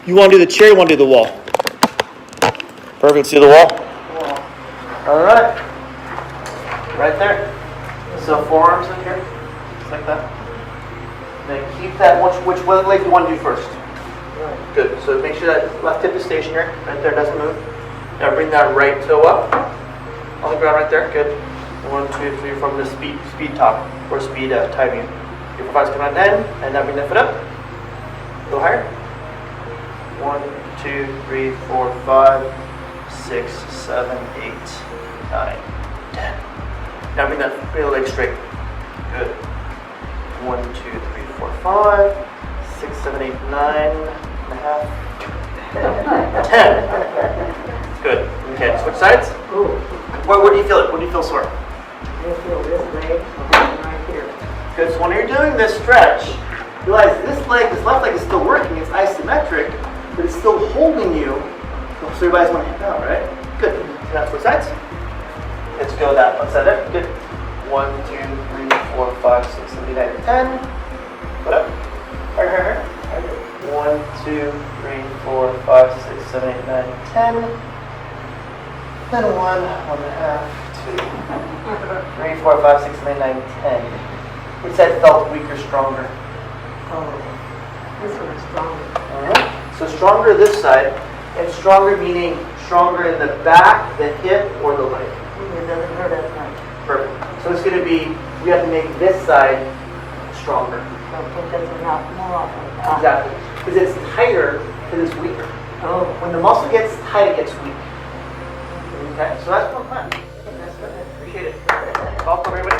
You want to do the chair, you want to do the wall? Perfect, let's do the wall. All right. Right there. So forearms in here, just like that. Then keep that, which one leg do you want to do first? Right. Good, so make sure that left hip is stationary, right there, doesn't move. Now bring that right toe up, on the ground right there, good. 1, 2, 3, from the speed top, or speed timing. Your provider's coming on end, and now bring that foot up. A little higher. 1, 2, 3, 4, 5, 6, 7, 8, 9, 10. Now bring the leg straight. Good. 1, 2, 3, 4, 5, 6, 7, 8, 9 and a half, 10. Good. Okay, switch sides. Where do you feel it? Where do you feel sore? I feel this leg right here. Good. So when you're doing this stretch, realize this left leg is still working. It's isometric, but it's still holding you. So everybody's going to hip out, right? Good. Now switch sides. Let's go that one side there. Good. 1, 2, 3, 4, 5, 6, 7, 8, 9, 10. Put up. Higher. 1, 2, 3, 4, 5, 6, 7, 8, 9, 10. Then 1, 1.5, 2, 3, 4, 5, 6, 7, 8, 9, 10. Which side felt weaker, stronger? Oh, this one is stronger. Alright. So stronger this side, and stronger meaning stronger in the back, the hip, or the leg. It doesn't hurt as much. Perfect. So it's going to be, we have to make this side stronger. So put this one out more often. Exactly. Because it's tighter, because it's weaker. Oh. When the muscle gets tight, it gets weak. Okay, so that's one plan. Appreciate it. Call for everybody.